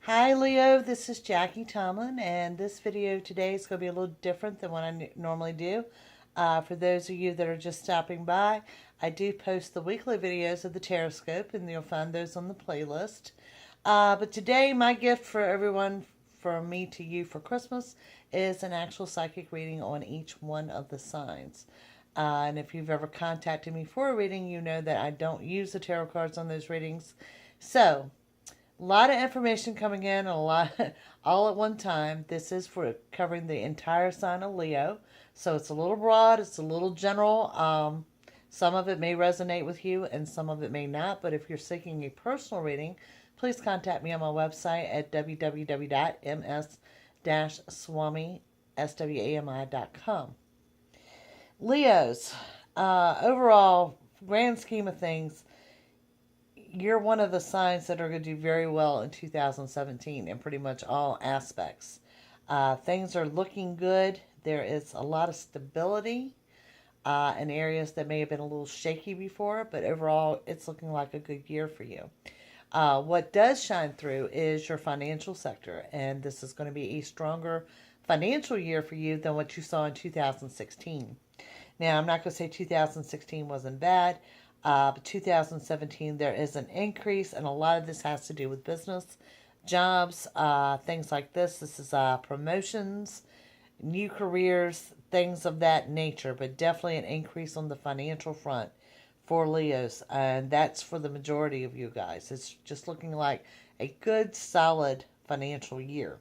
Hi Leo, this is Jackie Tomlin, and this video today is going to be a little different than what I normally do. For those of you that are just stopping by, I do post the weekly videos of the Taroscope, and you'll find those on the playlist. But today, my gift for everyone, from me to you for Christmas, is an actual psychic reading on each one of the signs. And if you've ever contacted me for a reading, you know that I don't use the tarot cards on those readings. So, a lot of information coming in, a lot all at one time. This is for covering the entire sign of Leo, so it's a little broad, it's a little general. Some of it may resonate with you, and some of it may not. But if you're seeking a personal reading, please contact me on my website at www.ms-swami.com. Leos, overall, grand scheme of things, you're one of the signs that are going to do very well in 2017 in pretty much all aspects. Things are looking good. There is a lot of stability in areas that may have been a little shaky before, but overall, it's looking like a good year for you. What does shine through is your financial sector, and this is going to be a stronger financial year for you than what you saw in 2016. Now, I'm not going to say 2016 wasn't bad, but 2017, there is an increase, and a lot of this has to do with business, jobs, things like this. This is promotions, new careers, things of that nature, but definitely an increase on the financial front for Leos, and that's for the majority of you guys. It's just looking like a good, solid financial year.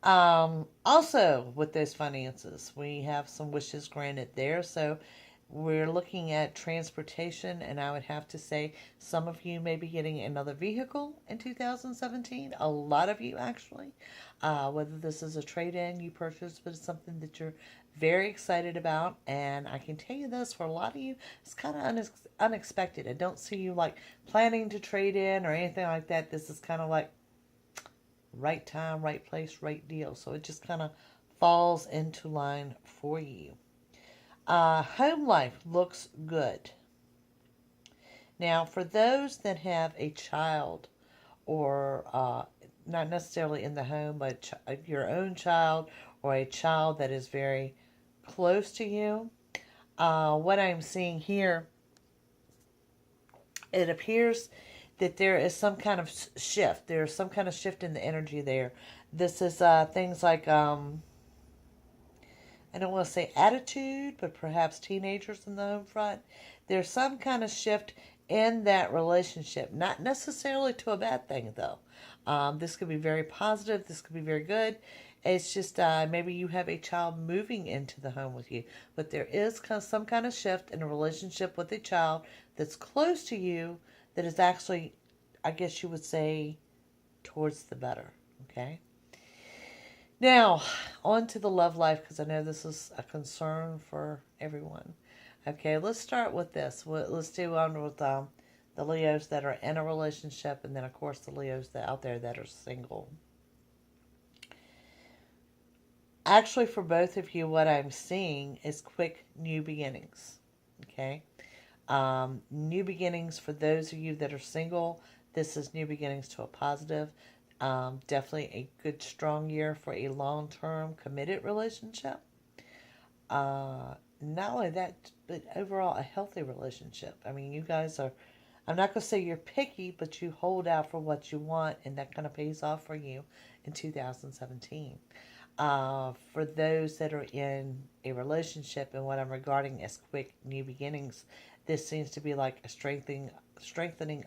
Also, with those finances, we have some wishes granted there. So we're looking at transportation, and I would have to say some of you may be getting another vehicle in 2017. A lot of you, actually. Whether this is a trade-in you purchased, but it's something that you're very excited about. And I can tell you this, for a lot of you, it's kind of unexpected. I don't see you like planning to trade in or anything like that. This is kind of like right time, right place, right deal. So it just kind of falls into line for you. Home life looks good. Now, for those that have a child, or not necessarily in the home, but your own child, or a child that is very close to you, what I'm seeing here, it appears that there is some kind of shift. There's some kind of shift in the energy there. This is things like, I don't want to say attitude, but perhaps teenagers in the home front. There's some kind of shift in that relationship. Not necessarily to a bad thing, though. This could be very positive. This could be very good. It's just maybe you have a child moving into the home with you. But there is some kind of shift in a relationship with a child that's close to you that is actually, I guess you would say, towards the better. Okay? Now, on to the love life, because I know this is a concern for everyone. Okay, let's start with this. Let's do on with the Leos that are in a relationship, and then, of course, the Leos that out there that are single. Actually, for both of you, what I'm seeing is quick new beginnings. Okay? New beginnings for those of you that are single. This is new beginnings to a positive. Definitely a good, strong year for a long-term committed relationship. Not only that, but overall a healthy relationship. I mean, you guys are, I'm not going to say you're picky, but you hold out for what you want, and that kind of pays off for you in 2017. For those that are in a relationship and what I'm regarding as quick new beginnings, this seems to be like a strengthening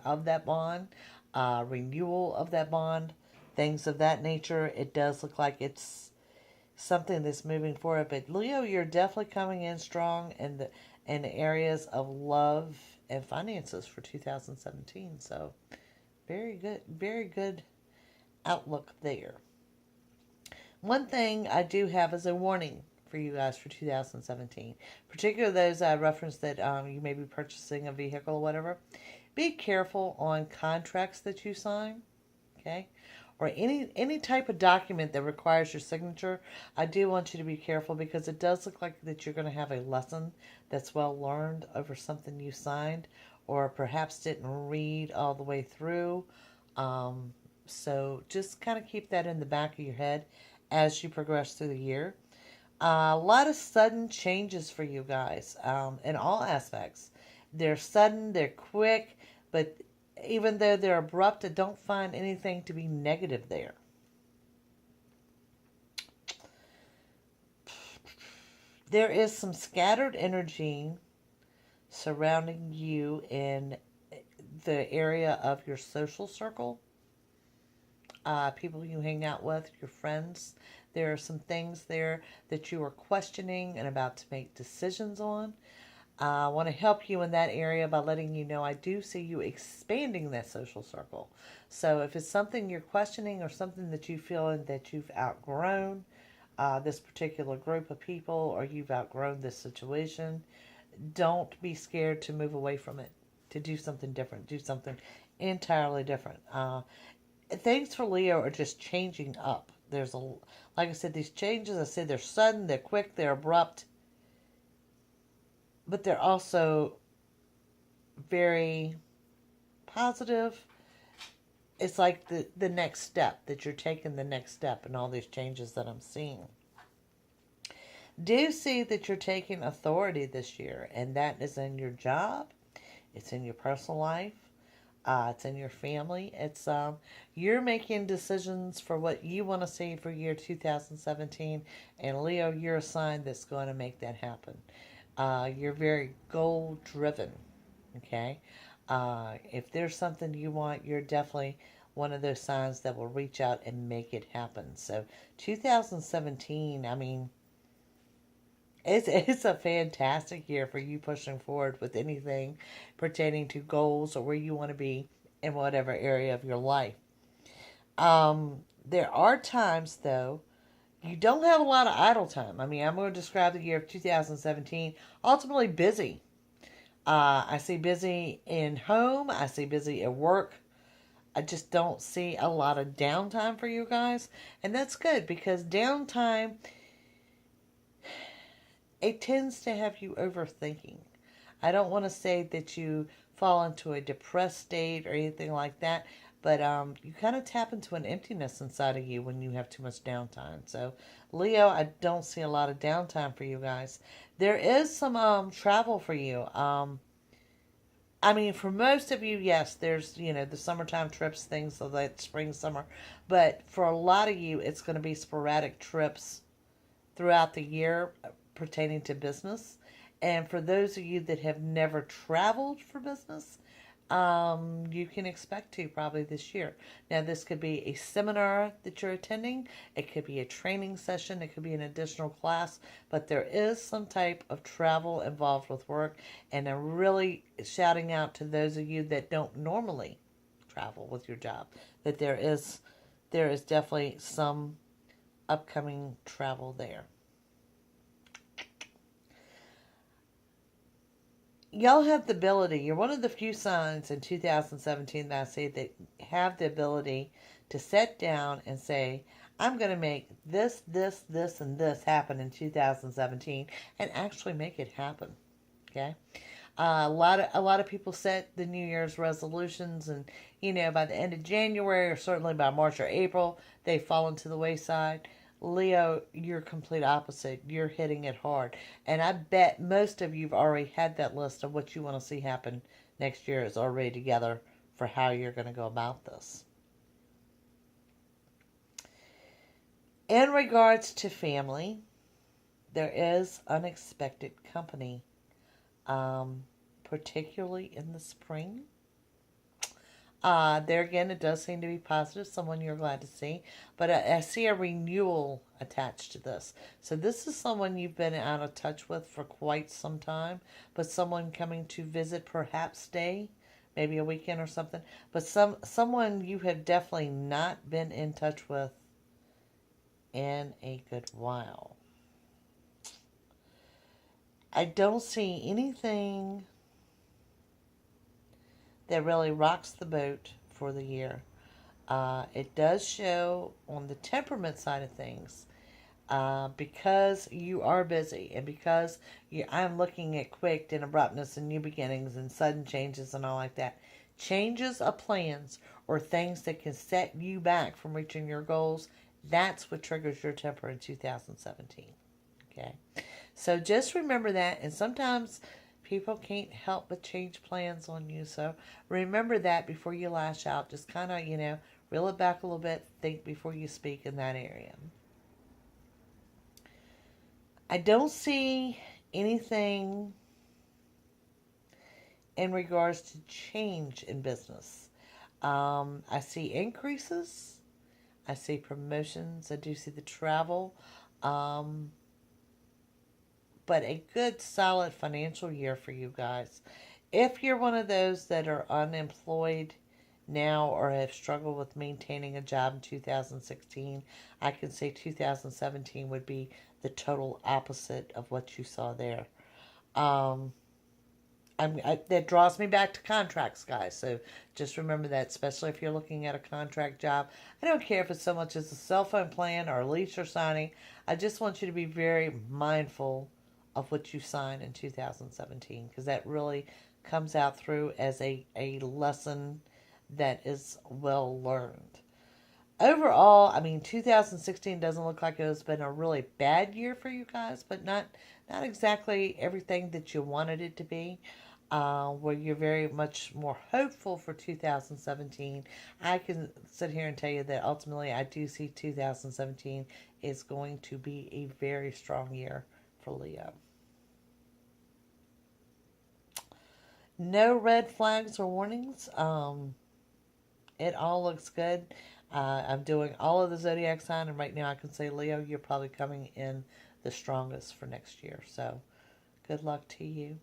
of that bond, renewal of that bond, things of that nature. It does look like it's something that's moving forward. But Leo, you're definitely coming in strong in the areas of love and finances for 2017. So very good outlook there. One thing I do have is a warning for you guys for 2017, particularly those I referenced that you may be purchasing a vehicle or whatever. Be careful on contracts that you sign, okay? Or any type of document that requires your signature. I do want you to be careful, because it does look like that you're going to have a lesson that's well learned over something you signed, or perhaps didn't read all the way through. So just kind of keep that in the back of your head as you progress through the year. A lot of sudden changes for you guys in all aspects. They're sudden, they're quick, but even though they're abrupt, I don't find anything to be negative there. There is some scattered energy surrounding you in the area of your social circle, people you hang out with, your friends. There are some things there that you are questioning and about to make decisions on. I want to help you in that area by letting you know I do see you expanding that social circle. So if it's something you're questioning or something that you feel that you've outgrown this particular group of people or you've outgrown this situation, don't be scared to move away from it, to do something different, do something entirely different. Things for Leo are just changing up. Like I said, these changes, I said they're sudden, they're quick, they're abrupt, but they're also very positive. It's like the next step, that you're taking the next step in all these changes that I'm seeing. Do see that you're taking authority this year, and that is in your job, it's in your personal life, it's in your family. It's you're making decisions for what you want to see for year 2017, and Leo, you're a sign that's going to make that happen. You're very goal driven. Okay, if there's something you want, you're definitely one of those signs that will reach out and make it happen. So 2017, I mean, it's a fantastic year for you pushing forward with anything pertaining to goals or where you want to be in whatever area of your life. There are times, though, you don't have a lot of idle time. I mean, I'm going to describe the year of 2017 ultimately busy. I see busy in home. I see busy at work. I just don't see a lot of downtime for you guys. And that's good, because downtime, it tends to have you overthinking. I don't want to say that you fall into a depressed state or anything like that, but you kind of tap into an emptiness inside of you when you have too much downtime. So, Leo, I don't see a lot of downtime for you guys. There is some travel for you. I mean, for most of you, yes, there's, the summertime trips, things so that spring, summer. But for a lot of you, it's going to be sporadic trips throughout the year pertaining to business. And for those of you that have never traveled for business, you can expect to probably this year. Now, this could be a seminar that you're attending. It could be a training session. It could be an additional class. But there is some type of travel involved with work. And I'm really shouting out to those of you that don't normally travel with your job, that there is definitely some upcoming travel there. Y'all have the ability, you're one of the few signs in 2017 that I say that have the ability to sit down and say, I'm going to make this, and this happen in 2017, and actually make it happen. Okay? A lot of people set the New Year's resolutions, and by the end of January, or certainly by March or April, they fall into the wayside. Leo, you're complete opposite. You're hitting it hard. And I bet most of you've already had that list of what you want to see happen next year is already together for how you're going to go about this. In regards to family, there is unexpected company, particularly in the spring. There again, it does seem to be positive, someone you're glad to see. But I see a renewal attached to this. So this is someone you've been out of touch with for quite some time, but someone coming to visit, perhaps stay, maybe a weekend or something. But someone you have definitely not been in touch with in a good while. I don't see anything that really rocks the boat for the year. It does show on the temperament side of things, because you are busy, and because I'm looking at quick and abruptness and new beginnings and sudden changes and all like that. changes of plans or things that can set you back from reaching your goals, that's what triggers your temper in 2017. Okay? So just remember that. And sometimes people can't help but change plans on you. So remember that before you lash out. Just kind of, reel it back a little bit. Think before you speak in that area. I don't see anything in regards to change in business. I see increases. I see promotions. I do see the travel. Um, but a good, solid financial year for you guys. If you're one of those that are unemployed now or have struggled with maintaining a job in 2016, I can say 2017 would be the total opposite of what you saw there. Um, that draws me back to contracts, guys. So just remember that, especially if you're looking at a contract job. I don't care if it's so much as a cell phone plan or a lease you're signing. I just want you to be very mindful of what you sign in 2017 because that really comes out through as a lesson that is well learned. Overall, I mean, 2016 doesn't look like it's been a really bad year for you guys, but not exactly everything that you wanted it to be. Where you're very much more hopeful for 2017. I can sit here and tell you that ultimately I do see 2017 is going to be a very strong year for Leo. No red flags or warnings. It all looks good. I'm doing all of the zodiac sign, and right now I can say, Leo, you're probably coming in the strongest for next year. So good luck to you.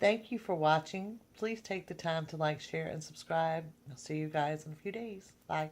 Thank you for watching. Please take the time to like, share, and subscribe. I'll see you guys in a few days. Bye.